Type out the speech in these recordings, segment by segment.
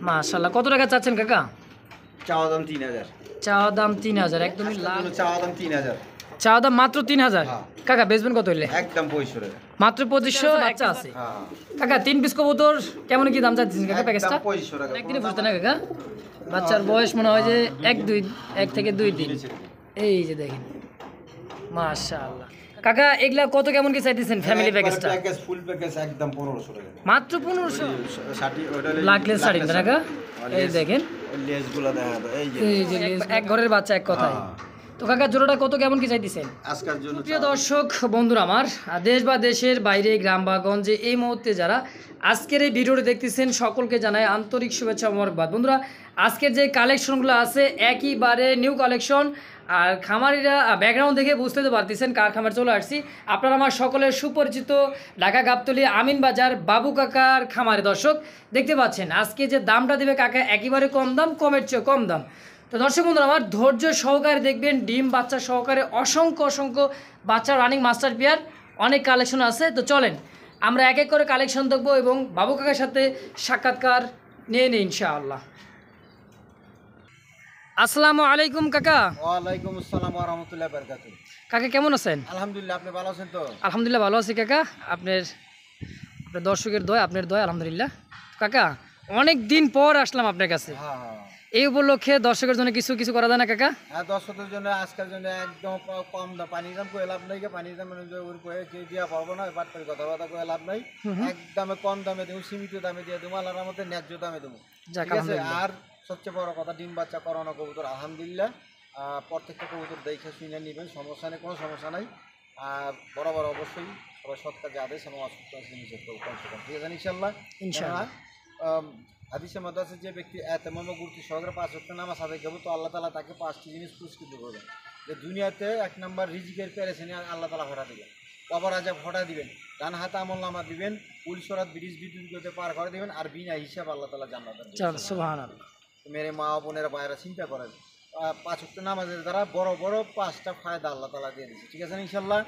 মাশাআল্লাহ। কত টাকা চাচ্ছেন কাকা? চাওয়া দাম 3000। চাওয়া দাম 3000, একদমই লাল। চাওয়া দাম 3000। চাওয়া দাম মাত্র 3000। কাকা বেচবেন কত হইলে? একদম 2500 টাকা। মাত্র 2500 বাচ্চা আছে। কাকা 3 পিস কবুতর কেমন কি দাম চাচ্ছেন কাকা প্যাকেজটা? 2500 টাকা। একদিনে ফুটতে না কাকা? বাচ্চার বয়স মনে হয় যে 1 থেকে 2 দিন। এই যে দেখেন মাশাআল্লাহ। কাকা এগুলা কত কেমন কি চাইতেছেন ফ্যামিলি প্যাকেজটা? প্যাকেজ ফুল প্যাকেজ একদম 1500 টাকা। মাত্র 1500? শাটি ওটা ব্ল্যাকলেস শাড়ি না কাকা? এই দেখেন লেজগুলো দেখা দাও, এই যে এক ঘরের বাচ্চা এক কথায়। তো কাকা জোড়াটা কত কেমন কি চাইতেছেন? আজকের জন্য প্রিয় দর্শক বন্ধুরা আমার, দেশ বা দেশের বাইরে গ্রাম বা গঞ্জে এই মুহূর্তে যারা আজকের এই ভিডিওটি দেখতেছেন সকলকে জানাই আন্তরিক শুভেচ্ছা ও মোবারকবাদ। বন্ধুরা আজকের যে কালেকশনগুলো আছে একেবারে নিউ কালেকশন, আর খামারিরা ব্যাকগ্রাউন্ড দেখে বুঝতে তো পারতেছেন কার খামার চলে আসছি। আপনারা আমার সকলের সুপরিচিত ঢাকা গাবতলী আমিন বাজার বাবু কাকার খামারে দর্শক দেখতে পাচ্ছেন। আজকে যে দামটা দেবে কাকা একেবারে কম দাম, কমের চেয়ে কম দাম। তো দর্শক বন্ধুরা আমার ধৈর্য সহকারে দেখবেন, ডিম বাচ্চা সহকারে অসংখ্য অসংখ্য বাচ্চা রানিং মাস্টার পেয়ার অনেক কালেকশন আছে। তো চলেন আমরা এক এক করে কালেকশন দেখবো এবং বাবু কাকার সাথে সাক্ষাৎকার নিয়ে নিই ইনশাআল্লাহ। আসসালামু আলাইকুম কাকা। ওয়ালাইকুম আসসালাম ওয়া রাহমাতুল্লাহি ওয়া বারাকাতুহু। কাকা কেমন আছেন? আলহামদুলিল্লাহ, আপনি ভালো আছেন তো? আলহামদুলিল্লাহ ভালো আছি কাকা, আপনার দর্শকের দয়, আপনার দয় আলহামদুলিল্লাহ। কাকা অনেক দিন পর আসলাম আপনার কাছে, এই উপলক্ষে দর্শকের জন্য কিছু কিছু করা যায় না কাকা? হ্যাঁ, দর্শকদের জন্য আজকের জন্য একদম কম দাম, পানির দাম করে লাভ নাই, পানির দাম দিয়া পারবো না, বাটপারি কথাবার্তা করে লাভ নাই। একদমে কম দামে দেবো, সীমিত দামে দিয়ে দেবো, আল্লাহর রহমতে ন্যায্য দামে দেবো, ঠিক আছে? আর সবচেয়ে বড় কথা, ডিম বাচ্চা করানো কবুতর আলহামদুলিল্লাহ প্রত্যেকটা কবুতর দেখে শুনে নেবেন, সমস্যা নেই, কোনো সমস্যা নাই। আর বরাবর অবশ্যই সবাই সৎ কাজে আদেশ এবং অসৎ কাজে নিষেধ করবো, ঠিক আছে ইনশাল্লাহ। ইনশাল্লাহ হাদিসের মধ্যে আছে, যে ব্যক্তি এতেমাম গুরুত্ব সহকারে 5 ওয়াক্ত নামাজ আদায় করবে তো আল্লাহ তাআলা তাকে 5টি জিনিস পুরস্কৃত করবেন। যে দুনিয়াতে 1 নম্বর রিজিকের পেরেছেন আল্লাহ তাআলা হটা দিবেন, কবর আযাব হটা দিবেন, ডান হাতে আমলনামা দিবেন, পুলিশরাত ব্রিজ বিদ্যুৎ পার করে দিবেন, আর বিনা হিসাব আল্লাহ তাআলা জান্নাত দিবেন। সুবহানাল্লাহ। মেরে মা বোনেরা ভাইরা চিন্তা করেন, 5 ওয়াক্ত নামাজের দ্বারা বড় বড় 5টা ফায়দা আল্লাহ তাআলা দিয়ে দিয়েছে, ঠিক আছে ইনশাআল্লাহ।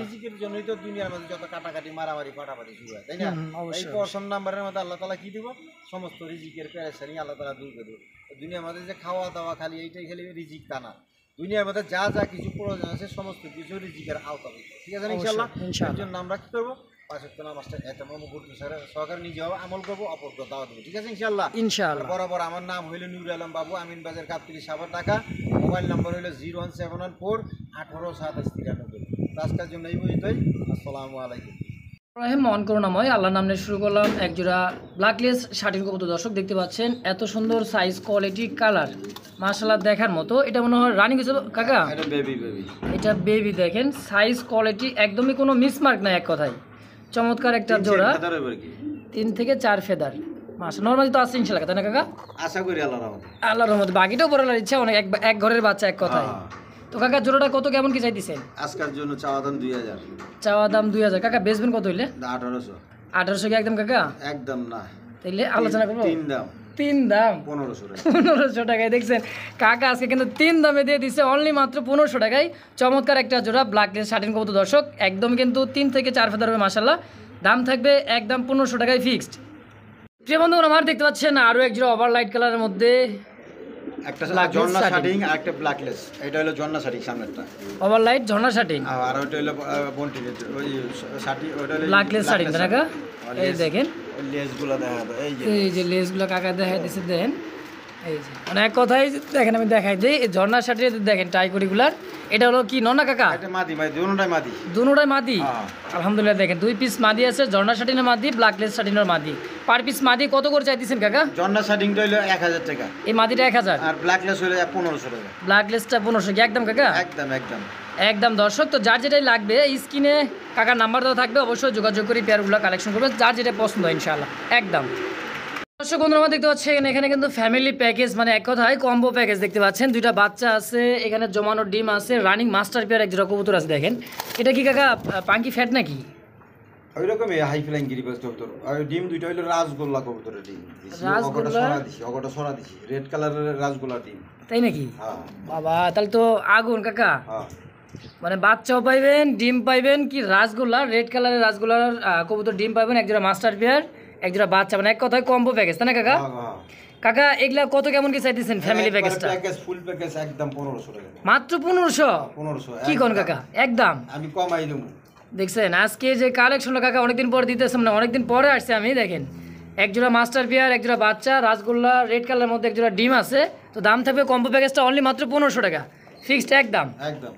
রিজিকের জন্যই তো দুনিয়ার মধ্যে যত কাটাকাটি মারামারি ফাটাফাটি শুরু হয়, তাই না? এই 1ম নাম্বারের মধ্যে আল্লাহ তাআলা কি দিব? সমস্ত রিজিকের পেরেশানি আল্লাহ তাআলা দূর করে দেবে। দুনিয়ার মধ্যে যে খাওয়া দাওয়া খালি এইটাই খালি রিজিক তা না, দুনিয়ার মধ্যে যা যা কিছু প্রয়োজন আছে সমস্ত কিছু রিজিকের আওতাভুক্ত, ঠিক আছে ইনশাআল্লাহ। এর জন্য আমরা কি করবো? 5 ওয়াক্ত নামাজটা এতেমাম গুরুত্ব সহকারে নিজেও আমল করবো, অপরকে দাওয়াত দেবো, ঠিক আছে ইনশাআল্লাহ। ইনশাআল্লাহ। বরাবর আমার নাম হইল নুরুল আলম বাবু, আমিন বাজার গাবতলী সাভার ঢাকা। মোবাইল নম্বর হইল 01714 18 27 93। আজকের জন্য এই পর্যন্তই। আসসালামু আলাইকুম। রহিম মন করুণাময়, আল্লাহর নাম নিয়ে শুরু করলাম। একজোড়া ব্ল্যাকলেস শাটিন কবুতর দর্শক দেখতে পাচ্ছেন, এত সুন্দর সাইজ, কোয়ালিটি, কালার মাশাআল্লাহ দেখার মতো। এটা মনে হয় রানিং হয়েছে কাকা? এটা বেবি। এটা বেবি, দেখেন সাইজ কোয়ালিটি একদমই কোনো মিসমার্ক নাই এক কথায়। চমৎকার একটা জোড়া, 3 থেকে 4 ফেদার মাশাআল্লাহ। নরমালি তো আছে ইনশাআল্লাহ, তাই না কাকা? আশা করি আল্লাহর রহমতে। আল্লাহর রহমতে, বাকিটাও বড় ইচ্ছা অনেক, এক ঘরের বাচ্চা এক কথায়। তো কাকা জোড়াটা কত কেমন কি চাইতেছেন? আজকের জন্য চাওয়া দাম 2000। চাওয়া দাম 2000। কাকা বেচবেন কত হইলে? 1800। 1800 কি একদম কাকা? একদম না, তাইলে আলোচনা করবো। 3 দাম। 3 দাম 1500 টাকা। 1500 টাকায় দেখছেন কাকা আজকে কিন্তু 3 দামে দিয়ে দিচ্ছে, অনলি মাত্র 1500 টাকায়। চমৎকার একটা জোড়া ব্ল্যাকলেস শাটিন কবুতর দর্শক, একদম কিন্তু 3 থেকে 4 ফেদার হবে মাশাআল্লাহ। দাম থাকবে একদম 1500 টাকায় ফিক্সড। প্রিয় বন্ধুরা আমার দেখতে পাচ্ছেন আরো এক জোড়া ওভার লাইট কালারের মধ্যে একটা ঝর্ণা শাটিং আর একটা ব্ল্যাকলেস। এটা হলো ঝর্ণা শাটিং সামনেরটা, ওভার লাইট ঝর্ণা শাটিং, আর ওটা হলো বন্টি ওই শাটি, ওটা হলো ব্ল্যাকলেস শাটিং কাকা। এই দেখেন লেজগুলো দেখা দাও, এই যে লেজগুলো কাকা দেখাই দিচ্ছে, দেখেন এই যে অনেক কথাই দেখেন, আমি দেখাই দিই। এই ঝর্ণা শাটিং দেখেন টাইকরিগুলার, এটা হলো কি ননা কাকা? এটা মাদি, দুটোটাই মাদি। দুটোটাই মাদি আলহামদুলিল্লাহ। দেখেন 2 পিস মাদি আছে, ঝর্ণা শাটিনের মাদি, ব্ল্যাকলেস শাটিনের মাদি। পার পিস মাদি কত করে চাইতেছেন কাকা? ঝর্ণা শাটিংটা হলো 1000 টাকা, এই মাদিটা 1000, আর ব্ল্যাকলেস হলো 1500 টাকা। ব্ল্যাকলেসটা 1500 কি একদম কাকা? একদম একদম একদম দর্শক। তো যার যেটাই লাগবে স্ক্রিনে কাকার নাম্বার দেওয়া থাকবে, অবশ্যই যোগাযোগ করে পেয়ারগুলো কালেকশন করবে, যার যেটা পছন্দ হয় ইনশাআল্লাহ একদম। দর্শক বন্ধুরা আমরা দেখতে পাচ্ছেন এখানে কিন্তু ফ্যামিলি প্যাকেজ, মানে এক কথায় কম্বো প্যাকেজ দেখতে পাচ্ছেন। 2টা বাচ্চা আছে, এখানে জমানো ডিম আছে, রানিং মাস্টার পেয়ার এক জোড়া কবুতর আছে। দেখেন এটা কি কাকা পাঙ্কি ফ্যাট নাকি? ওই রকমই হাই ফ্লাইং গিরিবাজ কবুতর। আর ডিম দুইটা হলো রাজগোল্লা কবুতরের ডিম। অগটা সরা দিছি রেড কালারের রাজগোল্লা ডিম। তাই নাকি? বাবা তাহলে তো আগুন কাকা। মানে বাচ্চাও পাইবেন, ডিম পাইবেন, কি রাজগোল্লা রেড কালারের রাজগোল্লার কবুতর ডিম পাইবেন, এক জোড়া মাস্টার পেয়ার, এক জোড়া বাচ্চা, মানে এক কথায় কম্বো প্যাকেজ, তাই না কাকা? কাকা এগুলা কত কেমন কি চাইতেছেন ফ্যামিলি প্যাকেজটা? প্যাকেজ ফুল প্যাকেজ একদম 1500 টাকা। মাত্র 1500? 1500 কি কোন কাকা একদম আমি কমাই দেবো। দেখছেন আজকে যে কালেকশনটা কাকা অনেকদিন পরে দিতেছেন না, অনেকদিন পরে আসছে আমি। দেখেন একজোড়া মাস্টার পেয়ার, একজোড়া বাচ্চা রাসগোল্লা রেড কালারের মধ্যে একজোড়া ডিম আছে। তো দাম থাকবে কম্বো প্যাকেজটা অনলি মাত্র 1500 টাকা, ফিক্সড একদম। একদম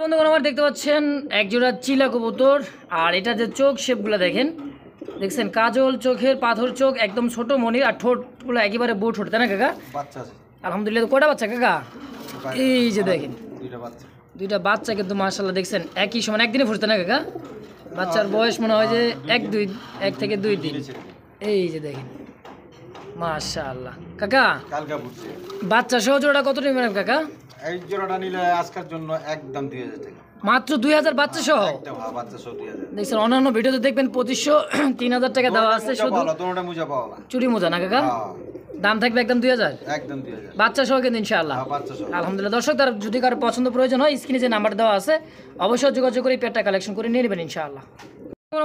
বন্ধুগণ আমার দেখতে পাচ্ছেন একজোড়া চিলা কবুতর, আর এটা যে চোখ শেপগুলো দেখছেন কাজল চোখের, পাথর চোখ, একদম ছোট মনির, আর ঠোঁটগুলো একেবারে বুট ঠোঁট, তাই না কাকা? বাচ্চা আছে আলহামদুলিল্লাহ। তো কটা বাচ্চা কাকা? এই যে দেখেন দুইটা বাচ্চা। দুইটা বাচ্চা কিন্তু মাশাআল্লাহ দেখছেন একই সমান একদিনে ফুটছে না কাকা? বাচ্চার বয়স মনে হয় যে 1 থেকে 2 দিন। এই যে দেখেন মাশাআল্লাহ। কাকা কালকা ফুটছে বাচ্চা সহ জোড়া কত নেবেন কাকা? এই জোড়াটা নিলে আজকের জন্য একদম 2000 টাকা। মাত্র 2000 বাচ্চা সহ? একদম বাচ্চা সহ 2000। দেখছেন অন্যান্য ভিডিওতে দেখবেন 2500 3000 টাকা দেওয়া আছে শুধু তোমরা মুজা পাওয়া চুরি মোজা না কাকা? দাম থাকবে একদম 2000 একদম 2000 বাচ্চা সহ কিন্তু ইনশাআল্লাহ। বাচ্চা সহ আলহামদুলিল্লাহ। দর্শক তার যদি কারো পছন্দ প্রয়োজন হয় স্ক্রিনে যে নাম্বার দেওয়া আছে অবশ্যই যোগাযোগ করে পেটটা কালেকশন করে নিয়ে নেবেন ইনশাআল্লাহ।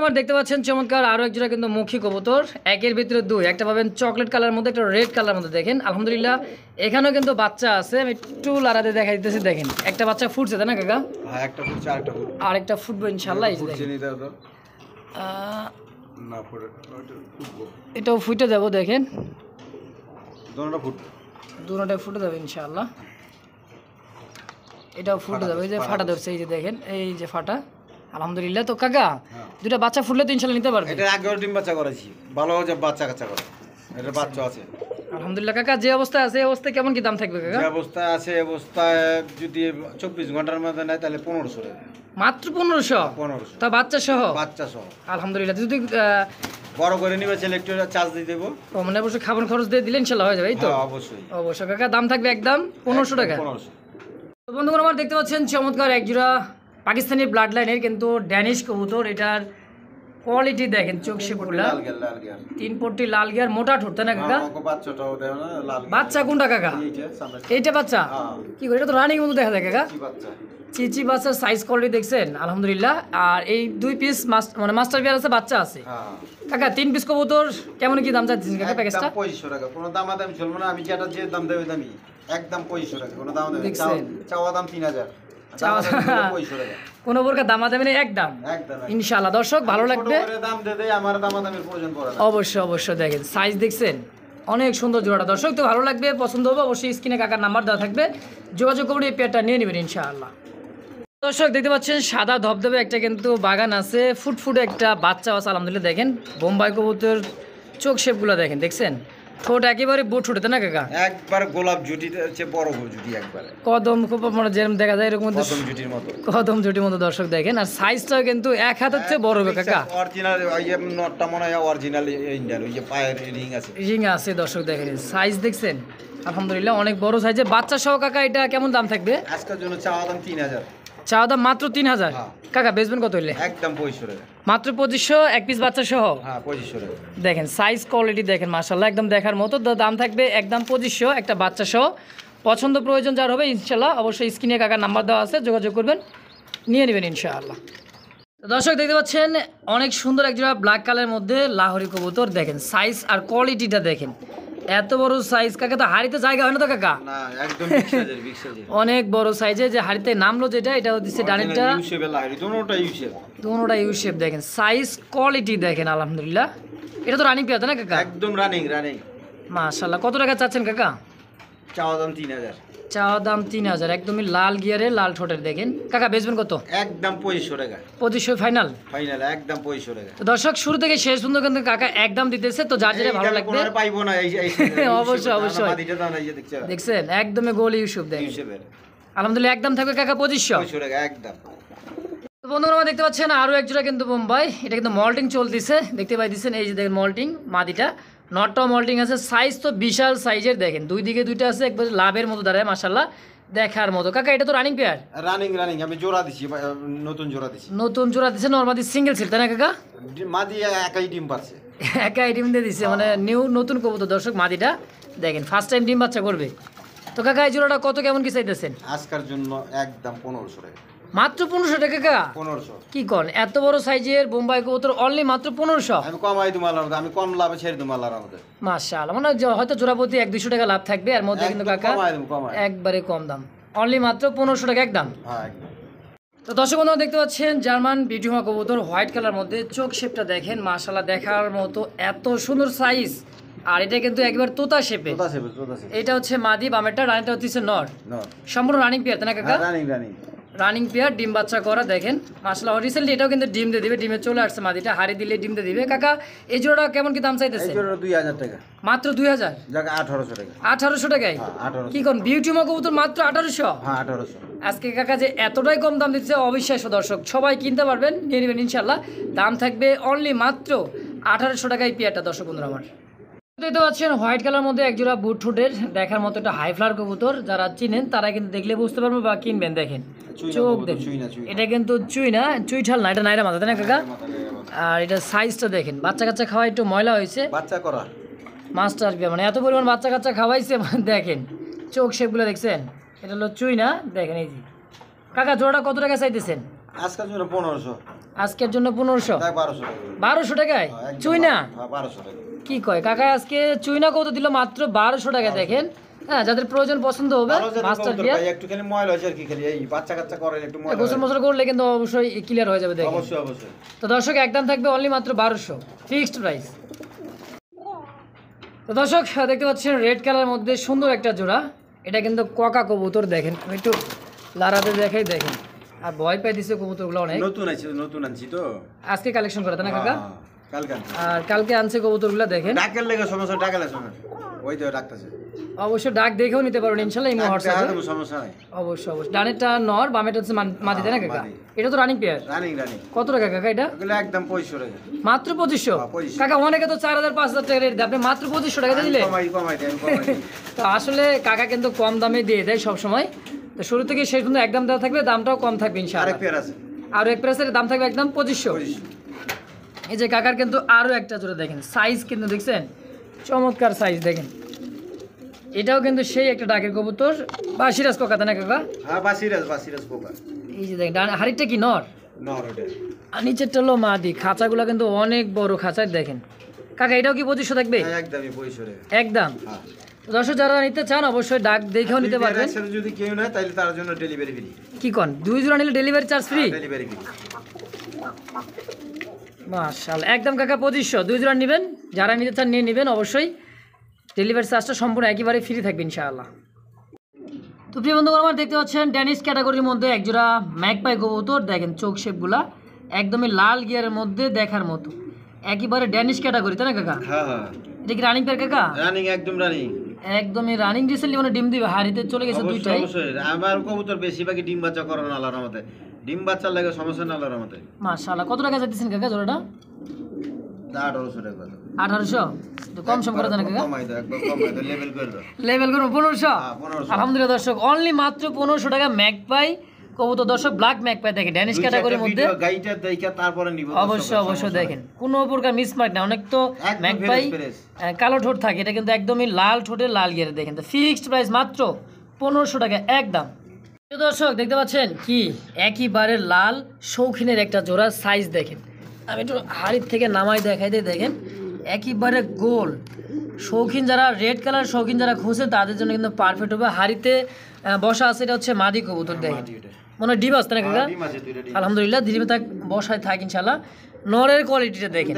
আমার দেখতে পাচ্ছেন চমৎকার আরো একজোড়া কিন্তু মুখী কবুতর, একের ভিতরে দুই। একটা পাবেন চকলেট কালার মধ্যে, একটা রেড কালার মধ্যে। দেখেন আলহামদুলিল্লাহ এখানেও কিন্তু বাচ্চা আছে, আমি একটু লারাতে দেখাই দিতেছি। দেখেন একটা বাচ্চা ফুটছে তাই না কাকা? হ্যাঁ একটা ফুটছে আরেকটা ফুট আরেকটা ফুটবো ইনশাআল্লাহ। এই যে দেখেন চিনি দাও তো না ফুটে ফুটবো, এটাও ফুটে যাবো। দেখেন দোনোটা ফুট, দুটোটা ফুটে যাবে ইনশাআল্লাহ। এটাও ফুটে যাবে, এই যে ফাটা ধরছে, এই যে দেখেন এই যে ফাটা। আলহামদুলিল্লাহ। তো কাকা দুটা বাচ্চা ফুটলে তো ইনশাআল্লাহ নিতে পারবে? এটা আগেও ডিম বাচ্চা করেছি, ভালো যে বাচ্চা কাচ্চা করে, এটা বাচ্চা আছে আলহামদুলিল্লাহ। কাকা যে অবস্থায় আছে এই অবস্থায় কেমন কি দাম থাকবে কাকা? যে অবস্থায় আছে অবস্থায় যদি 24 ঘন্টার মধ্যে নেয় তাহলে 1500 টাকা। মাত্র 1500? 1500 তা বাচ্চা সহ? বাচ্চা সহ আলহামদুলিল্লাহ। যদি বড় করে নিবে ছেলে একটু চার্জ দিয়ে দেবো। ও মানে অবশ্যই খাবার খরচ দিয়ে দিলে ইনশাআল্লাহ হয়ে যাবে, এই তো? হ্যাঁ অবশ্যই অবশ্যই কাকা দাম থাকবে একদম 1500 টাকা। 1500। তো বন্ধুগণ আমার দেখতে পাচ্ছেন চমৎকার একজোড়া পাকিস্তানি ব্লাড লাইনের কিন্তু ড্যানিশ কবুতর। এটার কোয়ালিটি দেখেন, চোখ শেপগুলা, লাল গিয়ার লাল গিয়ার 3 পট্টি লাল গিয়ার, মোটা ঠোঁট তাই না কাকা? বাচ্চাটাও দেখো না লাল গিয়ার। বাচ্চা কোনটা কাকা? এইটা সামনে এইটা বাচ্চা? হ্যাঁ কি করে, এটা তো রানিং মতো দেখা যায় কাকা। কি বাচ্চা চিচি বাচ্চার সাইজ কোয়ালিটি দেখছেন আলহামদুলিল্লাহ। আর এই 2 পিস মানে মাস্টার বিয়ার আছে, বাচ্চা আছে। হ্যাঁ কাকা 3 পিস কবুতর কেমন কি দাম চাচ্ছেন কাকা প্যাকেজটা? 2500 টাকা, কোনো দামাদামি চলবে না। আমি যেটা যে দাম দেবে দামি একদম 2500 টাকা, কোনো দাম দেবে দেখছেন? চাওয়া দাম 3000, চাওয়া 2500 টাকা কোনো প্রকার দামাদামি নেই, একদম একদম। ইনশাআল্লাহ। দর্শক ভালো লাগবে, ছোট করে দাম দিয়ে দেয়, আমার দামাদামির প্রয়োজন পড়ে না। অবশ্যই অবশ্যই। দেখেন সাইজ দেখছেন অনেক সুন্দর জোড়াটা। দর্শক তো ভালো লাগবে, পছন্দ হবে, অবশ্যই স্ক্রিনে কাকার নাম্বার দেওয়া থাকবে, যোগাযোগ করে এই পেয়ারটা নিয়ে নেবেন ইনশাআল্লাহ। দর্শক দেখতে পাচ্ছেন সাদা ধবধবে একটা কিন্তু বাগান আছে, ফুটফুটে একটা বাচ্চা আছে আলহামদুলিল্লাহ। দেখেন বোম্বাই কবুতর চোখ শেপগুলো দেখেন, দেখছেন ঠোঁট একেবারে বুট ঠোঁটে না কাকা? একবার গোলাপ জুটিতে হচ্ছে বড় জুটি, একবারে কদম খুব মানে যেরকম দেখা যায় এরকম কদম জুটির মতো, কদম জুটির মতো। দর্শক দেখেন আর সাইজটাও কিন্তু এক হাতের চেয়ে বড় হবে কাকা। অরিজিনাল ওই যে নটটা মনে হয় অরিজিনাল ইন্ডিয়ান, ওই যে পায়ের রিং আছে, রিং আছে। দর্শক দেখেন সাইজ দেখছেন আলহামদুলিল্লাহ অনেক বড় সাইজে বাচ্চা সহ। কাকা এটা কেমন দাম থাকবে? আজকের জন্য চাওয়া দাম 3000। চাওয়া দাম মাত্র 3000? হ্যাঁ। কাকা বেচবেন কত হইলে? একদম 2500 টাকা। মাত্র 2500 এক পিস বাচ্চা সহ? হ্যাঁ 2500 টাকা। দেখেন সাইজ কোয়ালিটি দেখেন মাশাআল্লাহ একদম দেখার মতো। দাম থাকবে একদম 2500 একটা বাচ্চা সহ। পছন্দ প্রয়োজন যার হবে ইনশাআল্লাহ অবশ্যই স্ক্রিনে কাকার নাম্বার দেওয়া আছে, যোগাযোগ করবেন, নিয়ে নেবেন ইনশাআল্লাহ। তো দর্শক দেখতে পাচ্ছেন অনেক সুন্দর একজোড়া ব্ল্যাক কালারের মধ্যে লাহোরি কবুতর। দেখেন সাইজ আর কোয়ালিটিটা দেখেন, এত বড় সাইজ কাকা, তো হাড়িতে জায়গা হয় না তো কাকা? না একদম বিগ সাইজের, বিগ সাইজের অনেক বড় সাইজে যে হাড়িতে নামলো যেটা, এটা হচ্ছে ডানেরটা, ইউ শেপের লাহরি, দুটোটা ইউ শেপ, দুটোটা ইউ শেপ। দেখেন সাইজ কোয়ালিটি দেখেন আলহামদুলিল্লাহ। এটা তো রানিং পেয়ার তাই না কাকা? একদম রানিং রানিং। মাশাআল্লাহ। কত টাকা চাচ্ছেন কাকা? চাওয়া দাম 3000। চাওয়া দাম 3000, একদমই লাল গিয়ারে লাল ঠোঁটের। দেখেন কাকা বেচবেন কত? একদম 2500 টাকা। 2500 ফাইনাল? ফাইনাল একদম 2500 টাকা। তো দর্শক শুরু থেকে শেষ পর্যন্ত কিন্তু কাকা একদম দিতেছে, তো যার যেটা ভালো লাগবে পাইবো না এই অবশ্যই অবশ্যই। মাদিটা দাও না, এই যে দেখছেন দেখছেন একদমই গোল ইউসুফ। দেখেন ইউ শেপের আলহামদুলিল্লাহ একদম থাকবে কাকা 2500 টাকা একদম। তো বন্ধুরা আমরা দেখতে পাচ্ছেন আরো এক জোড়া কিন্তু বোম্বাই, এটা কিন্তু মল্টিং চলতেছে, দেখতে পাইতেছেন এই যে দেখেন মল্টিং মাদিটা, নটটাও মল্টিং আছে। সাইজ তো বিশাল সাইজের, দেখেন দুই দিকে দুইটা আছে, একবার লাভের মতো দাঁড়ায় মাশাআল্লাহ দেখার মতো। কাকা এটা তো রানিং পেয়ার? রানিং রানিং, আমি জোড়া দিছি, নতুন জোড়া দিছি। নতুন জোড়া দিছে, নরমালি সিঙ্গেল ছিল তাই না কাকা? মাদি একাই ডিম পারছে, একাই ডিম দিয়ে দিছে, মানে নিউ নতুন কবুতর। দর্শক মাদিটা দেখেন ফার্স্ট টাইম ডিম বাচ্চা করবে। তো কাকা এই জোড়াটা কত কেমন কি চাইতেছেন? আজকের জন্য একদম 1500 টাকা। মাত্র 1500 টাকা কাকা? 1500। কি কন, এত বড় সাইজের বোম্বাই কবুতর অনলি মাত্র 1500? আমি কমাই দেবো আল্লাহর রহমতে, আমি কম লাভে ছেড়ে দেবো আল্লাহর রহমতে। মাশাআল্লাহ, মানে হয়তো জোড়াপতি 1-200 টাকা লাভ থাকবে, এর মধ্যে কিন্তু একদম কাকা কমাই দেবো, কমাই। একবারে কম দাম, অনলি মাত্র 1500 টাকা একদম। হ্যাঁ একদম। তো দর্শক বন্ধুরা দেখতে পাচ্ছেন জার্মান বিউটিমা কবুতর, হোয়াইট কালার মধ্যে, চোখ শেপটা দেখেন মাশাআল্লাহ দেখার মতো, এত সুন্দর সাইজ। আর এটা কিন্তু একবার তোতা শেপে। তোতা শেপে, তোতা শেপে। এটা হচ্ছে মাদি, বামেরটা, রানিটা হচ্ছে নর। নর। সম্পূর্ণ রানিং পেয়ার তাই না কাকা? Running, running. রানিং পেয়ার, ডিম বাচ্চা করা দেখেন মাশাআল্লাহ। রিসেন্টলি এটাও কিন্তু ডিম দিয়ে দিবে, ডিমে চলে আসছে মাদিটা, হাড়ি দিলে ডিম দিয়ে দিবে। কাকা এই জোড়াটা কেমন কি দাম চাইতেছে? এই জোড়া 2000 টাকা। মাত্র 2000? যাক 1800 টাকা। 1800 টাকায়? হ্যাঁ 1800। কি কোন বিউটিমা কবুতর মাত্র 1800? হ্যাঁ 1800। আজকে কাকা যে এতটাই কম দাম দিচ্ছে অবিশ্বাস্য দর্শক, সবাই কিনতে পারবেন, নিয়ে নেবেন ইনশাল্লাহ। দাম থাকবে অনলি মাত্র 1800 টাকায় পেয়ারটা দর্শক বন্ধুরা আমার। দেখতে পাচ্ছেন হোয়াইট কালার মধ্যে একজোড়া বুট ঠোঁটের দেখার মতো একটা হাই ফ্লাওয়ার কবুতর, যারা চিনেন তারা কিন্তু দেখলে বুঝতে পারবেন বা কিনবেন। দেখেন চোখ দেখেন, এটা কিন্তু চুই না, চুইঠাল না, এটা নাইরা মাথা তাই না কাকা? আর এটা সাইজটা দেখেন, বাচ্চা কাচ্চা খাওয়া একটু ময়লা হয়েছে, বাচ্চা করা মাস্টার বিয়া, মানে এত পরিমাণ বাচ্চা কাচ্চা খাওয়াইছে। দেখেন চোখ শেপগুলো দেখছেন, এটা হলো চুই না। দেখেন এই যে কাকা জোড়াটা কত টাকা চাইতেছেন? আজকের জন্য 1500। আজকের জন্য 1500? 1200 টাকা। 1200 টাকায় চুই না? হ্যাঁ 1200 টাকা। কি কয় কাকা, আজকে চুইনা কত দিল? মাত্র 1200 টাকা। দেখেন হ্যাঁ, যাদের প্রয়োজন পছন্দ হবে মাস্টার বিয়া, একটু খালি ময়লা হয়েছে আর কি, খালি এই বাচ্চা কাচ্চা করে একটু ময়লা। গোসল মোসল করলে কিন্তু অবশ্যই ক্লিয়ার হয়ে যাবে। দেখেন অবশ্যই, অবশ্যই। তো দর্শক একদম থাকবে অনলি মাত্র 1200 ফিক্সড প্রাইস। তো দর্শক দেখতে পাচ্ছেন রেড কালার মধ্যে সুন্দর একটা জোড়া, এটা কিন্তু কোকা কবুতর। দেখেন আমি একটু লারাতে দেখাই, দেখেন আর ভয় পাই দিছে কবুতরগুলো অনেক। নতুন আছে, নতুন আনছি তো আজকে কালেকশন করে তাই না কাকা? কালকে আনছি। আর কালকে আনছে কবুতরগুলো দেখেন। ডাকের লেগে সমস্যা, ডাকেলে সমস্যা ওই তো ডাকতেছে। অবশ্য ডাক দেখেও নিতে পারবেন ইনশাআল্লাহ, এই হোয়াটসঅ্যাপে সমস্যা নাই। অবশ্যই অবশ্যই। ডানেরটা নর, বামেরটা হচ্ছে মাদি তাই না কাকা? এটা তো রানিং পেয়ার। Running, running. কত টাকা কাকা এটা? এগুলো একদম 2500 টাকা। মাত্র 2500? কাকা অনেকে তো 4000-5000 টাকা রেট দেয়, আপনি মাত্র 2500 টাকা দিলে? কমাই, কমাই দেন, কমাই দেন। তো আসলে কাকা কিন্তু কম দামে দিয়ে দেয় সব সময়, তো শুরু থেকে শেষ পর্যন্ত একদম দেওয়া থাকবে, দামটাও কম থাকবে ইনশাআল্লাহ। আরেক পেয়ার আছে, আর এক প্রেসের দাম থাকবে একদম 2500। এই যে কাকার কিন্তু আরো একটা জোড়া দেখেন, সাইজ কিন্তু দেখছেন চমৎকার সাইজ। দেখেন এটাও কিন্তু সেই একটা ডাকের কবুতর, বাসিরাজ কোকা তাই না কাকা? হ্যাঁ বাসিরাজ, বাসিরাজ কোকা। এই যে দেখেন হাড়িটা কি নর? নর ওটা। আর নিচেরটা হলো মাদি, খাঁচাগুলো কিন্তু অনেক বড় খাঁচার। দেখেন কাকা এটাও কি 2500 থাকবে? হ্যাঁ একদমই 2500 টাকা একদম। হ্যাঁ। দর্শক যারা নিতে চান অবশ্যই ডাক দেখেও নিতে পারবেন। একসাথে যদি কেউ নেয় তাহলে তার জন্য ডেলিভারি ফ্রি। কি কোন, 2 জোড়া নিলে delivery charge free? Delivery free. মাশাআল্লাহ একদম কাকা 2500, 2 জোড়া নেবেন, যারা নিতে চান নিয়ে নেবেন অবশ্যই, ডেলিভারি চার্জটা সম্পূর্ণ একেবারে ফ্রি থাকবে ইনশাআল্লাহ। তো প্রিয় বন্ধুগণ আমার দেখতে পাচ্ছেন ড্যানিশ ক্যাটাগরির মধ্যে একজোড়া ম্যাকপাই কবুতর। দেখেন চোখ শেপগুলা একদমই লাল গিয়ারের মধ্যে দেখার মতো, একেবারে ড্যানিশ ক্যাটাগরি তাই না কাকা? হ্যাঁ হ্যাঁ। এটা কি রানিং পেয়ার কাকা? রানিং, একদম রানিং। একদমই রানিং। রিসেন্টলি মানে ডিম দিবে, হাড়িতে চলে গেছে দুইটাই। অবশ্যই আমার কবুতর বেশিরভাগই ডিম বাচ্চা করে না আল্লাহর রহমতে, ডিম বাচ্চার লাগে সমস্যা না আল্লাহর রহমতে। মাশাআল্লাহ কত টাকা চাইতেছেন কাকা জোড়াটা? 1800 টাকা। 1800? তো কম সম করে দেন কাকা? কমাই দাও, একবার কমাই দাও, লেভেল করে দাও। লেভেল করুন 1500? হ্যাঁ 1500। আলহামদুলিল্লাহ দর্শক অনলি মাত্র 1500 টাকা ম্যাকপাই কবুতর। দর্শক ব্ল্যাক ম্যাকপাই দেখেন ড্যানিশ ক্যাটাগরির মধ্যে, গাইটা দেখা তারপরে নিব। অবশ্যই অবশ্যই দেখেন কোনো প্রকার মিসমার্ক না। অনেক তো ম্যাকপাই কালো ঠোঁট থাকে, এটা কিন্তু একদমই লাল ঠোঁটের লাল গিয়ারে। দেখেন তো ফিক্সড প্রাইস মাত্র 1500 টাকা একদম। দর্শক দেখতে পাচ্ছেন কি একেবারে লাল শৌখিনের একটা জোড়া, সাইজ দেখেন। আমি একটু হাড়ির থেকে নামাই দেখাই দিই। দেখেন একেবারে গোল শৌখিন, যারা রেড কালার শৌখিন যারা খুঁজে তাদের জন্য কিন্তু পারফেক্ট হবে। হাড়িতে বসা আছে, এটা হচ্ছে মাদি কবুতর। দেখেন মনে হয় ডিম আসতে না কাকা? আলহামদুলিল্লাহ ডিমে থাক, বসায় থাক ইনশাল্লাহ। নরের কোয়ালিটিটা দেখেন,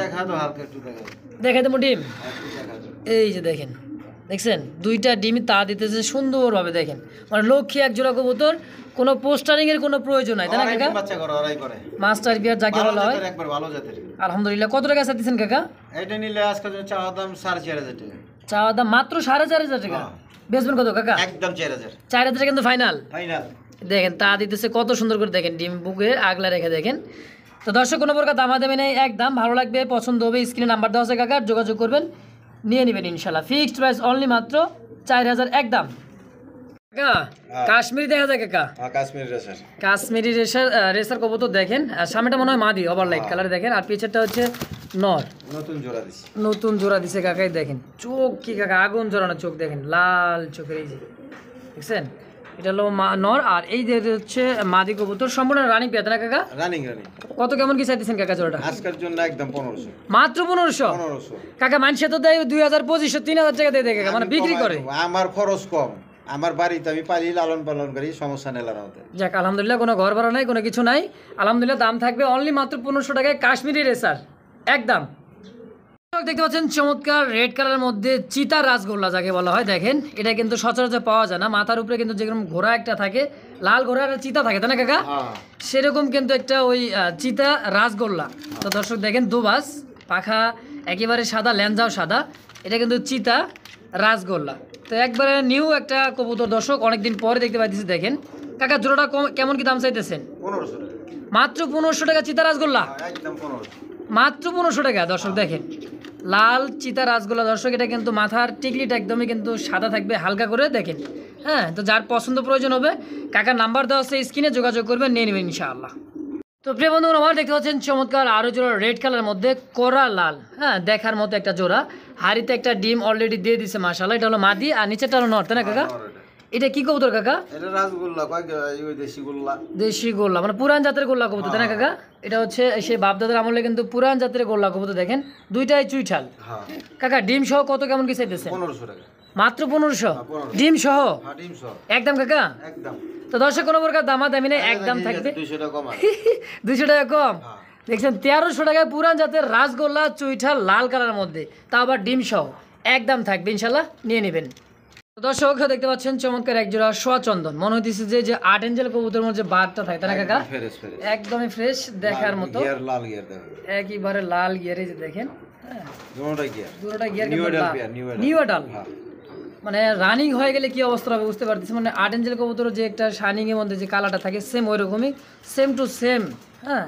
দেখাই দেবো ডিম। এই যে দেখেন, দেখছেন দুইটা ডিমই তা দিতেছে সুন্দরভাবে। দেখেন মানে লক্ষ্মী এক জোড়া কবুতর, কোনো পোস্টারিং এর কোনো প্রয়োজন নাই তাই না কাকা? মাস্টার বিয়ার যাকে বলা হয়। আলহামদুলিল্লাহ কত টাকা চাইতেছেন কাকা? এটা নিলে আজকে চাওয়া দাম 4500 টাকা। চাওয়া দাম মাত্র 4500 টাকা। বেচবেন কত কাকা? একদম 4000। 4000 কিন্তু ফাইনাল। ফাইনাল। দেখেন তা দিতেছে কত সুন্দর করে। দেখেন ডিম বুকে আগলা রেখে দেখেন। তো দর্শক কোনো প্রকার দামাদামি নেই, একদম ভালো লাগবে পছন্দ হবে স্ক্রিনে নাম্বার দেওয়া আছে কাকার, যোগাযোগ করবেন নিয়ে নেবেন ইনশাল্লাহ। ফিক্সড প্রাইস অনলি মাত্র 4000 একদম। কাকা কাশ্মীরি দেখা যায় কাকা? কাশ্মীরি রেসার। কাশ্মীরি রেসার কবুতর দেখেন, আর সামনেটা মনে হয় মাদি ওভারলাইট কালার দেখেন, আর পিছেরটা হচ্ছে নর। নতুন জোড়া দিছে, নতুন জোড়া দিছে কাকাই। দেখেন চোখ কি কাকা আগুন জোড়ানো চোখ, দেখেন লাল চোখের। এই যে দেখছেন এটা হলো নর, আর এই যে হচ্ছে মাদি কবুতর, সম্পূর্ণ রানিং পেয়ার না কাকা? Running running. কত কেমন কি চাইতেছেন কাকা জোড়াটা? আজকের জন্য একদম 1500। মাত্র 1500? 1500 কাকা মানুষে তো দেয় 2000 2500 3000 টাকা দিয়ে দেয় কাকা, মানে বিক্রি করে। আমার খরচ কম, আমার বাড়িতে আমি পালি লালন পালন করি, সমস্যা নেই লার মধ্যে। যাক আলহামদুলিল্লাহ, কোনো ঘর ভাড়া নাই, কোনো কিছু নাই, আলহামদুলিল্লাহ। দাম থাকবে অনলি মাত্র 1500 টাকায় কাশ্মীরি রেসার একদম। দেখতে পাচ্ছেন চমৎকার রেড কালারের মধ্যে চিতা রাসগোল্লা যাকে বলা হয়, দেখেন এটা কিন্তু সচরাচর পাওয়া যায় না। মাথার উপরে কিন্তু যেরকম ঘোড়া একটা থাকে, লাল ঘোড়া আর চিতা থাকে, তাই না কাকা? সেরকম কিন্তু একটা ওই চিতা রাসগোল্লা। তো দর্শক দেখেন দুবাস, পাখা একেবারে সাদা, ল্যাঞ্জাও সাদা, এটা কিন্তু চিতা রাসগোল্লা। তো একবারে নিউ একটা কবুতর দর্শক, অনেকদিন পরে দেখতে পাইতেছি। দেখেন কাকা জোড়াটা কেমন কি দাম চাইতেছেন? 1500 টাকা। মাত্র 1500 টাকা চিতা রাসগোল্লা, একদম 1500। মাত্র 1500 টাকা দর্শক। দেখেন লাল চিতা রাসগোল্লা দর্শক, এটা কিন্তু মাথার টিকলিটা একদমই কিন্তু সাদা থাকবে, হালকা করে দেখেন। হ্যাঁ, তো যার পছন্দ প্রয়োজন হবে কাকার নাম্বার দেওয়া আছে স্ক্রিনে, যোগাযোগ করবেন, নিয়ে নেবেন ইনশাআল্লাহ। তো প্রিয় বন্ধুরা আমার দেখতে পাচ্ছেন চমৎকার আরও জোড়া রেড কালারের মধ্যে কড়া লাল, হ্যাঁ দেখার মতো একটা জোড়া। হাড়িতে একটা ডিম অলরেডি দিয়ে দিছে মাশাআল্লাহ। এটা হলো মাদি আর নিচেটা হলো নর, তাই না কাকা? এটা কি কবুতর কাকা? এটা রাসগোল্লা, ওই দেশি গোল্লা। দেশি গোল্লা মানে পুরান জাতের গোল্লা কবুতর, তাই না কাকা? এটা হচ্ছে সেই বাপদাদার আমলে কিন্তু পুরান জাতের গোল্লা কবুতর। দেখেন দুইটাই চুইঠাল। কাকা ডিম সহ কত কেমন কি চাইতেছে? 1500 টাকা। মাত্র 1500 ডিম সহ? ডিম সহ একদম কাকা? একদম। তো দর্শক কোনো প্রকার দামাদামি নেই, একদম থাকবে 200 টাকা কম। 200 টাকা কম। দেখছেন 1300 টাকায় পুরান জাতের রাসগোল্লা চুইঠাল লাল কালারের মধ্যে, তা আবার ডিম সহ একদম থাকবে ইনশাল্লাহ, নিয়ে নেবেন। দর্শক দেখতে পাচ্ছেন চমৎকার এক জোড়া সোয়া চন্দন, মনে হইতেছে যে আট এঞ্জেল কবুতরের মধ্যে বারটা থাকে, তাই না কাকা? একদমই ফ্রেশ দেখার মতো, লাল গিয়ার দেখেন, একেবারে লাল গিয়ারে যে দেখেন, দুটোটা গিয়ার, দুটোটা গিয়ার নিউ এডাল। মানে রানিং হয়ে গেলে কি অবস্থা হবে বুঝতে পারতেছি। মানে আট এঞ্জেল কবুতর যে একটা শাইনিং এর মধ্যে যে কালারটা থাকে সেম ওই রকমই, সেম টু সেম। হ্যাঁ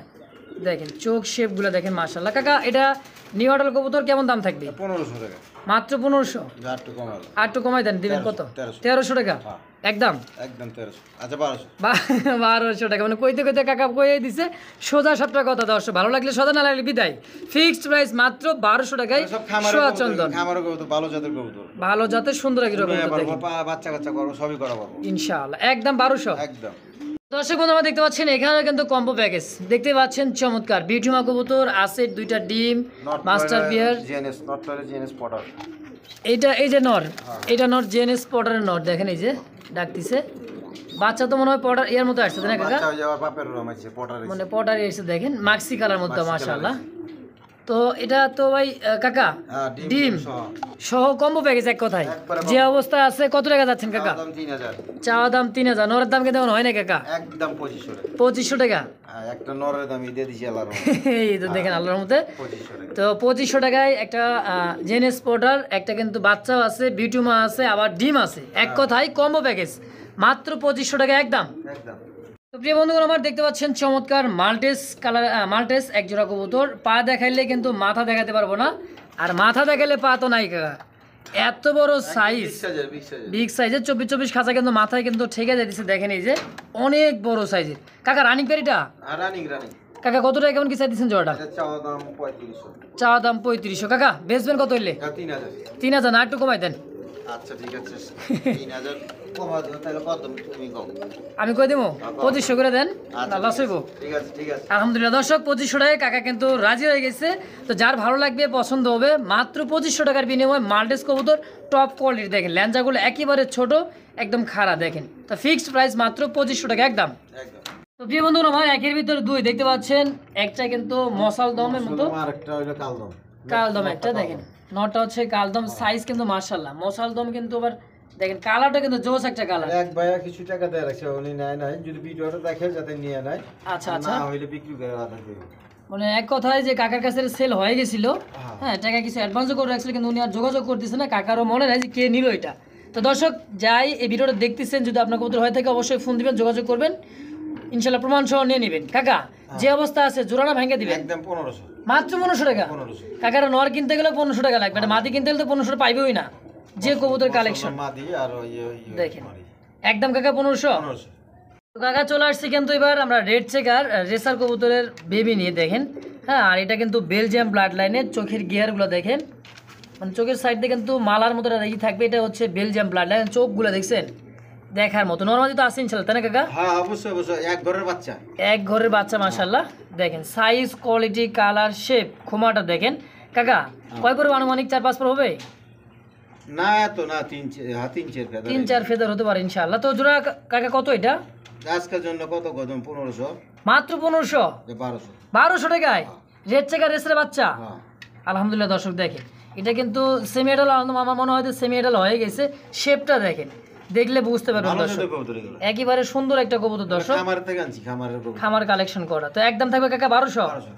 দেখেন চোখ শেপগুলো দেখেন মাশাআল্লাহ। কাকা এটা নিউ এডাল কবুতর কেমন দাম থাকবে? 1500 টাকা। মাত্র 1500? আর একটু কমাই দেন, দিবেন কত? 1300 টাকা একদম? একদম 1300। আচ্ছা 1200 টাকা। মানে কইতে কইতে কাকা কইয়ে দিছে সোজা সবটা কথা। দর্শক ভালো লাগলে সদা, না লাগলে বিদায়। ফিক্সড প্রাইস মাত্র 1200 টাকায় সোয়া চন্দন, খামারের কবুতর, ভালো জাতের কবুতর, ভালো জাতের সুন্দর একটা কবুতর দেখেন বাচ্চা কাচ্চা করব, সবই করা পাবো ইনশাআল্লাহ, একদম 1200 একদম। দর্শক বন্ধু আমরা দেখতে পাচ্ছেন এখানে কিন্তু কম্বো প্যাকেজ দেখতে পাচ্ছেন চমৎকার বিউটিমা কবুতর আছে, দুইটা ডিম, মাস্টার বিয়ার, জিএনএস নট টয়লেট, জিএনএস পটার। এইটা এই যে নর, এটা নর জিএনএস পটারের নর, দেখেন এই যে ডাকতিছে। বাচ্চা তো মনে হয় পটার এর মতো আসছে, তাই না কাকা? বাচ্চা যাওয়ার বাপের রুম আছে, পটার মানে পটার এসে দেখেন মাক্সি কালার মধ্যে মাশাআল্লাহ। তো এটা তো ভাই কাকা ডিম সহ কম্বো প্যাকেজ এক কথায় যে অবস্থা আছে। কত টাকা যাচ্ছেন কাকা? চাওয়া দাম 3000, নরের দাম কিন্তু হয় না কাকা? একদম 2500 টাকা। 2500 টাকা একটা নরের দাম দিয়ে দিছি আল্লাহর রহমতে। এই তো দেখেন আল্লাহর রহমতে। তো 2500 টাকায় একটা জেনেস পটার, একটা কিন্তু বাচ্চাও আছে, বিউটিমা আছে, আবার ডিম আছে, এক কথায় কম্বো প্যাকেজ মাত্র 2500 টাকা একদম। তো প্রিয় বন্ধুগণ আমার দেখতে পাচ্ছেন চমৎকার মাল্টেস কালার, মাল্টেস এক জোড়া কবুতর। পা দেখাইলে কিন্তু মাথা দেখাতে পারবো না, আর মাথা দেখাইলে পা তো নাই কাকা। এত বড় সাইজ, বিগ সাইজের 24 খাঁচা কিন্তু মাথায় কিন্তু ঠেকে যাইতেছে, দেখেন এই যে অনেক বড় সাইজের। কাকা রানিং পেরিটা? রানিং। কাকা কত টাকা কেমন কি চাইতেছেন জোড়াটা? চাওয়া দাম 3500। চাওয়া দাম 3500। কাকা বেচবেন কত হইলে? 3000। 3000 না একটু কমাই দেন? আচ্ছা ঠিক আছে 3000 কমা দেন, তাহলে কত তুমি কম? আমি কই দেবো 2500 করে দেন, আল্লাহ সইব। ঠিক আছে ঠিক আছে আলহামদুলিল্লাহ দর্শক 2500 টাকায় কাকা কিন্তু রাজি হয়ে গেছে। তো যার ভালো লাগবে পছন্দ হবে মাত্র 2500 টাকার বিনিময়ে মাল্টেস কবুতর টপ কোয়ালিটি। দেখেন ল্যাঞ্জাগুলো একেবারে ছোট, একদম খাড়া দেখেন। তো ফিক্সড প্রাইস মাত্র 2500 টাকা একদম। তো প্রিয় বন্ধুরা আমার একের ভিতরে দুই দেখতে পাচ্ছেন, একটা কিন্তু মশাল দমের মতো, আরেকটা হলো কালদম। কালদম একটা দেখেন, নটা হচ্ছে কালদম, সাইজ কিন্তু মাশাআল্লাহ। মশাল দম কিন্তু আবার দেখেন কালারটা কিন্তু জোস একটা কালার। এক ভাইয়া কিছু টাকা দেয় রাখছে, উনি নেয় নাই, যদি ভিডিওটা দেখে যাতে নিয়ে নেয়। আচ্ছা আচ্ছা, না হইলে বিক্রি করে আদা দেব। মানে এক কথায় যে কাকার কাছে সেল হয়ে গেছিল, হ্যাঁ টাকা কিছু অ্যাডভান্সও করে রাখছিল, কিন্তু উনি আর যোগাযোগ করতেছে না, কাকারও মনে নাই যে কে নিল এটা। তো দর্শক যাই এই ভিডিওটা দেখতেছেন, যদি আপনার কবুতর হয়ে থাকে অবশ্যই ফোন দিবেন, যোগাযোগ করবেন, ইনশাল্লাহ প্রমাণ সহ নিয়ে নেবেন। কাকা যে অবস্থা আছে জোড়ানা ভেঙে দিবেন একদম 1500, মাত্র 1500 টাকা। কাকার নর কিনতে গেলে 1500 টাকা লাগবে, এটা মাদি কিনতে গেলে তো 1500 পাইবেই না, যে কবুতর কালেকশন মাদি আর ওই দেখেন একদম কাকা 1500। কাকা চলে আসছি কিন্তু এবার আমরা রেড চেকার রেসার কবুতরের বেবি নিয়ে, দেখেন হ্যাঁ। আর এটা কিন্তু বেলজিয়াম ব্লাড লাইনের, চোখের গিয়ারগুলো দেখেন, মানে চোখের সাইড দিয়ে কিন্তু মালার মতো রেখে থাকবে, এটা হচ্ছে বেলজিয়াম ব্লাড লাইন। চোখগুলো দেখছেন দেখার মতো নরমালি তো আছে ইনশাল্লাহ, তাই না কাকা? হ্যাঁ অবশ্যই অবশ্যই, এক ঘরের বাচ্চা। এক ঘরের বাচ্চা মাশাআল্লাহ। দেখেন সাইজ, কোয়ালিটি, কালার, শেপ, খোমাটা দেখেন কাকা। কয় করে আনুমানিক 4-5 পর হবে? না এত না, 3-4 ফেদার। 3-4 ফেদার হতে পারে ইনশাআল্লাহ। তো জোড়া কাকা কত এটা? আজকের জন্য কত কদম? 1500। মাত্র 1500? 1200। 1200 টাকায় রেড চেকার রেসের বাচ্চা। হ্যাঁ আলহামদুলিল্লাহ দর্শক দেখেন, এটা কিন্তু সেমি এডাল, আমার মনে হয় সেমি এডাল হয়ে গেছে। শেপটা দেখেন, দেখলে বুঝতে পারবেন ভালো দর্শক, জাতের কবুতর এগুলো। একেবারে সুন্দর একটা কবুতর দর্শক, খামার থেকে আনছি, খামারের কবুতর। খামার কালেকশন করা। তো একদম থাকবে কাকা 1200। 1200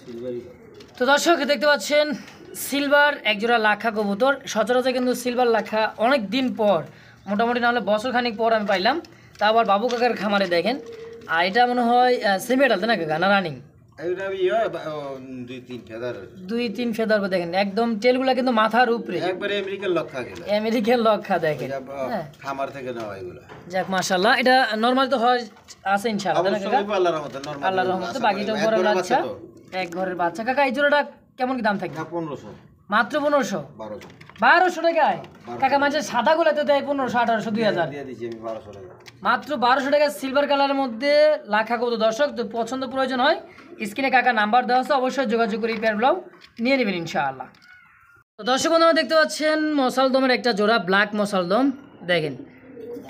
সিলভারি। তো দর্শক দেখতে পাচ্ছেন সিলভার একজোড়া লাখা কবুতর। সচরাচর কিন্তু সিলভার লাখা অনেক দিন পর, মোটামুটি নাহলে বছর খানিক পর আমি পাইলাম। তা আবার বাবু কাকার খামারে দেখেন। আর এটা মনে হয় সেমি এডাল, তাই না কাকা? না রানিং? এটা 2-3 ফেদার। 2-3 ফেদার দেখেন, একদম টেলগুলা কিন্তু মাথার উপরে, একবারে আমেরিকান লক্ষা গেল। আমেরিকান লক্ষা দেখেন। হ্যাঁ খামার থেকে নেওয়া এগুলো। যাক মাশাআল্লাহ, এটা নরমাল তো হয় আছে ইনশাআল্লাহ, তাই না কাকা? অবশ্যই আল্লাহর রহমতে নরমাল। আল্লাহর রহমতে বাকিটা উপরে বাচ্চা, এক ঘরের বাচ্চা। কাকা এই জোড়াটা কেমন কি দাম থাকবে? 1500। মাত্র 1500? 1200। 1200 টাকায় কাকা? মাঝে সাদা গুলো তো দেয় 1500, 1800, 2000। দিয়ে দিছি আমি 1200 টাকা। মাত্র 1200 টাকা সিলভার কালারের মধ্যে লাখা কবুতর। দর্শক তো পছন্দ প্রয়োজন হয়, স্ক্রিনে কাকা নাম্বার দেওয়া আছে, অবশ্যই যোগাযোগ করে এই পেয়ারগুলো নিয়ে নেবেন ইনশাআল্লাহ। তো দর্শক বন্ধুরা দেখতে পাচ্ছেন মশালদমের একটা জোড়া, ব্ল্যাক মশালদম দেখেন।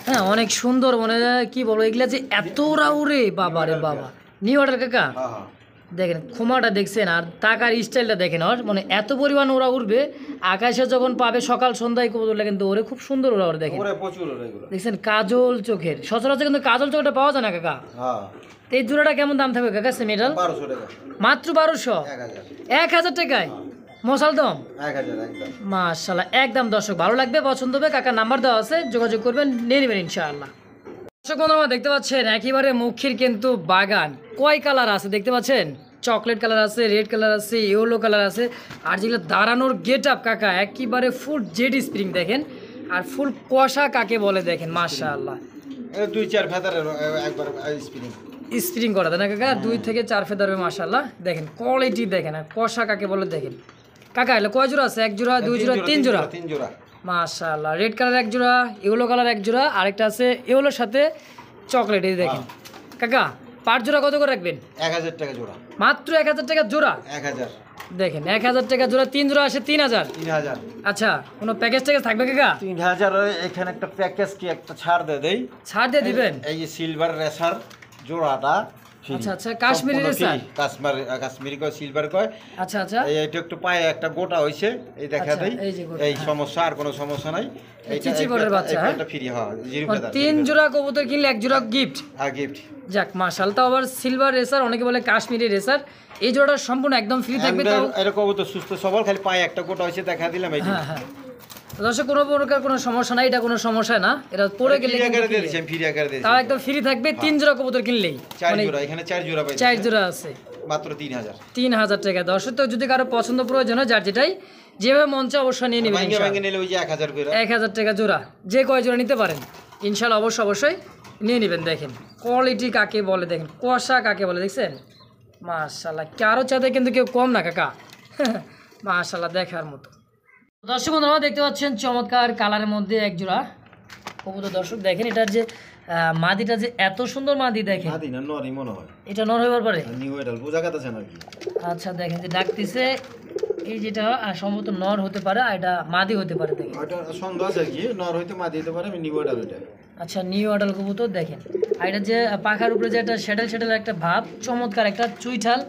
হ্যাঁ অনেক সুন্দর, মানে কি বলবো, এগুলা যে এত রাউরে, বাবা রে বাবা। নিউ অর্ডার কাকা হ্যাঁ হ্যাঁ। দেখেন, খোমাটা দেখছেন আর টাকার স্টাইলটা দেখেন। ওর মানে এত পরিমাণ ওরা উড়বে, আকাশে যখন পাবে সকাল সন্ধ্যায় কবুতরটা কিন্তু ওরে খুব সুন্দর ওরা ওর দেখেন। ওরে প্রচুর ওরে এগুলো। দেখছেন কাজল চোখের, সচরাচর কিন্তু কাজল চোখটা পাওয়া যায় না কাকা। হ্যাঁ। তো এই জোড়াটা কেমন দাম থাকবে কাকা সেমিডাল? 1200 টাকা। মাত্র 1200? 1000 টাকায় মশালদম? 1000 একদম। মাশাআল্লাহ, একদম দর্শক ভালো লাগবে, পছন্দ হবে, কাকার নাম্বার দেওয়া আছে, যোগাযোগ করবেন, নিয়ে নেবেন ইনশাআল্লাহ। দর্শক বন্ধুরা দেখতে পাচ্ছেন একেবারে মুখির কিন্তু বাগান। কয় কালার আছে দেখতে পাচ্ছেন? চকলেট কালার আছে, রেড কালার আছে, ইয়েলো কালার আছে। আর যেগুলো দাঁড়ানোর গেট আপ কাকা, একেবারে ফুল জেড স্প্রিং দেখেন, আর ফুল কষা কাকে বলে দেখেন। মাশাআল্লাহ, এই 2-4 ফেদারের একবার স্পিনিং। স্প্রিং করা তাই না কাকা? 2 থেকে 4 ফেদার হবে মাশাআল্লাহ। দেখেন কোয়ালিটি দেখেন, আর কষা কাকে বলে দেখেন। কাকা এগুলো কয় জোড়া আছে? 1 জোড়া, 2 জোড়া, 3 জোড়া? 3 জোড়া। মাশাআল্লাহ, রেড কালার 1 জোড়া, ইয়েলো কালার 1 জোড়া, আরেকটা আছে ইয়েলোর সাথে চকলেট। এই দেখেন কাকা, পার জোড়া কত করে রাখবেন? 1000 টাকা জোড়া। মাত্র 1000 টাকা জোড়া? 1000। দেখেন 1000 টাকা জোড়া, 3 জোড়া আসে 3000। 3000। আচ্ছা, কোনো প্যাকেজ ট্যাকেজ থাকবে কাকা? 3000 এখানে একটা প্যাকেজ কি একটা ছাড় দেই। ছাড় দিয়ে দিবেন? এই যে সিলভার রেসার জোড়াটা free। আচ্ছা আচ্ছা, কাশ্মীরি সম্পূর্ণ রেসার? free। কাশ্মীরি কয়, সিলভার কয়। আচ্ছা আচ্ছা, এইটা একটু পায়ে একটা গোটা হইছে, এই দেখা আচ্ছা, দেই। এই যে গোটা, এই হ্যাঁ। সমস্যা, আর কোনো সমস্যা নাই। এইটা চিচি বোর্ডের বাচ্চা, হ্যাঁ? একটা ফ্রি। হ্যাঁ, জিরো মানে ফেদার। 3 জোড়া কবুতর কিনলে 1 জোড়া গিফট। আর গিফট। যাক মাশাআল্লাহ, তাও আবার সিলভার রেসার, অনেকে বলে কাশ্মীরি রেসার। এই জোড়াটা সম্পূর্ণ একদম ফ্রি থাকবে তাও? এরকম তো সুস্থ সবল, খালি পায়ে একটা গোটা হইছে দেখা দিলাম। এই হ্যাঁ হ্যাঁ, দর্শক কোনো প্রকার কোনো সমস্যা নাই, এটা কোনো সমস্যা না, এটা পরে গেলে ফ্রি কিন্তু আকারে free। দিয়েছি আমি, ফ্রি আকারে দিয়েছি। তাও একদম ফ্রি থাকবে 3 জোড়া কবুতর কিনলেই। 4 জোড়া, এখানে 4 জোড়া পাইছি। 4 জোড়া আছে, মাত্র 3000। 3000 টাকা। দর্শক তো যদি কারো পছন্দ প্রয়োজন হয়, যার যেটাই যেভাবে মন চায় অবশ্যই নিয়ে নেবেন ভাঙে ভাঙে নিলে ওই যে 1000 করে। 1000 টাকা জোড়া, যে কয় জোড়া নিতে পারেন ইনশাআল্লাহ, অবশ্যই নিয়ে নেবেন। দেখেন কোয়ালিটি কাকে বলে, দেখেন কষা কাকে বলে, দেখছেন মাশাআল্লাহ, কারো চাঁদে কিন্তু কেউ কম না কাকা। মাশাআল্লাহ, দেখার মতো। দর্শক বন্ধুরা দেখতে পাচ্ছেন চমৎকার কালারের মধ্যে 1 জোড়া কবুতর। দর্শক দেখেন এটার যে মাদিটা, যে এত সুন্দর মাদি দেখেন। মাদি না নরই মনে হয়। এটা নর হইবার পারে? নিউ এডাল বোঝা কথা নাকি? আচ্ছা দেখেন যে ডাকতেছে, এই যেটা সম্ভবত নর হতে পারে, আর এটা মাদি হতে পারে। দেখেন ওটা সন্দেহ আছে কি, নর হইতে মাদি হতে পারে। আমি নিউ এডাল এটা। আচ্ছা, নিউ অডাল কবুতর দেখেন। আর এটা যে পাখার উপরে যে একটা শ্যাডেল শ্যাডেল একটা ভাব, চমৎকার একটা চুইঠাল,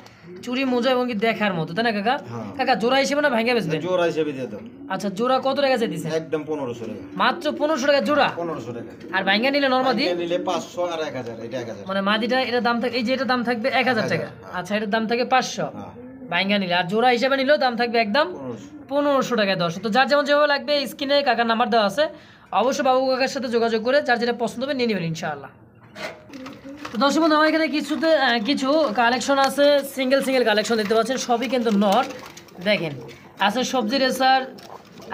চুরি মোজা এবং কি দেখার মতো, তাই না কাকা? হ্যাঁ। কাকা জোড়া হিসেবে না ভাঙে বেচবেন? জোড়া হিসেবে দিয়ে দাও। আচ্ছা, জোড়া কত টাকা দিচ্ছেন? একদম 1500 টাকা। মাত্র 1500 টাকা জোড়া? 1500 টাকা। আর ভাঙ্গা নিলে নরমাদি নিলে 500 আর 1000। এটা 1000। মানে মাদিটা এটা দাম থাকে, এই যে এটা দাম থাকবে 1000 টাকা। আচ্ছা, এটার দাম থাকে 500 হ্যাঁ। ভাঙ্গা নিলে। আর জোড়া হিসেবে নিলেও দাম থাকবে একদম 1500 টাকায়। 10 তো যার যেমন যেভাবে লাগবে স্ক্রিনে কাকার নাম্বার দেওয়া আছে, অবশ্যই বাবু কাকার সাথে যোগাযোগ করে যার যেটা পছন্দ হবে নিয়ে নেবেন ইনশাআল্লাহ। তো দর্শক বন্ধু, আমার এখানে কিছু কালেকশন আছে, সিঙ্গেল কালেকশন দেখতে পাচ্ছেন, সবই কিন্তু নট। দেখেন আছে সবজি রেসার,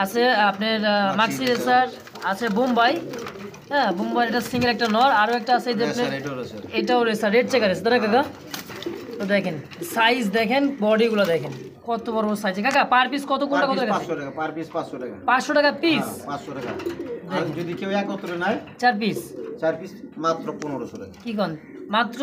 আছে আপনার মাক্সি রেসার, আছে বোম্বাই। হ্যাঁ, বোম্বাই এটা সিঙ্গেল একটা নর, আরও একটা আছে এটাও রেসার, রেড চেকার রেসার, তাই না কাকা? তো দেখেন সাইজ দেখেন, বডিগুলো দেখেন কত বড় সাইজ। কাকা পার পিস কত, কোনটা কত টাকা? 500 টাকা পার পিস। 500 টাকা। 500 টাকা পিস? 500 টাকা। আর যদি কেউ একত্রে নেয় 4 পিস 4 পিস মাত্র 1500 টাকা। কি কোন মাত্র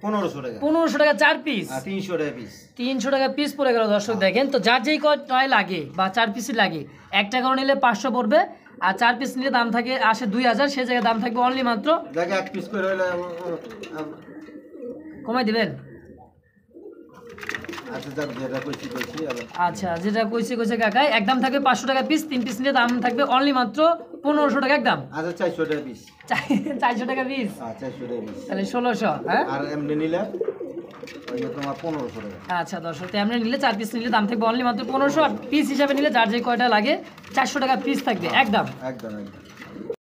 1500 টাকা 1500 টাকা 4 পিস আর 300 টাকা পিস। 300 টাকা পিস পড়ে গেল দর্শক দেখেন। তো যার যেই কয় লাগে বা 4 পিসই লাগে, একটা করে নিলে 500 পড়বে, আর 4 পিস নিলে দাম থাকে আসে 2000, সে জায়গায় দাম থাকবে অনলি মাত্র দেখে এক পিস করে হলে কমাই দিবেন। আচ্ছা যাক যেটা কইছি আবার আচ্ছা যেটা কইছে কাকা, একদম থাকবে 500 টাকা পিস, 3 পিস নিলে দাম থাকবে অনলি মাত্র 1500 টাকা একদম। আচ্ছা 400 টাকা পিস 400 টাকা পিস, 400 টাকা পিস তাহলে 1600। হ্যাঁ আর এমনি নিলে ওই তোমার 1500 টাকা। আচ্ছা দর্শক, তো এমনি নিলে 4 পিস নিলে দাম থাকবে অনলি মাত্র 1500, আর পিস হিসাবে নিলে যার যে কয়টা লাগে 400 টাকা পিস থাকবে একদম। একদম একদম।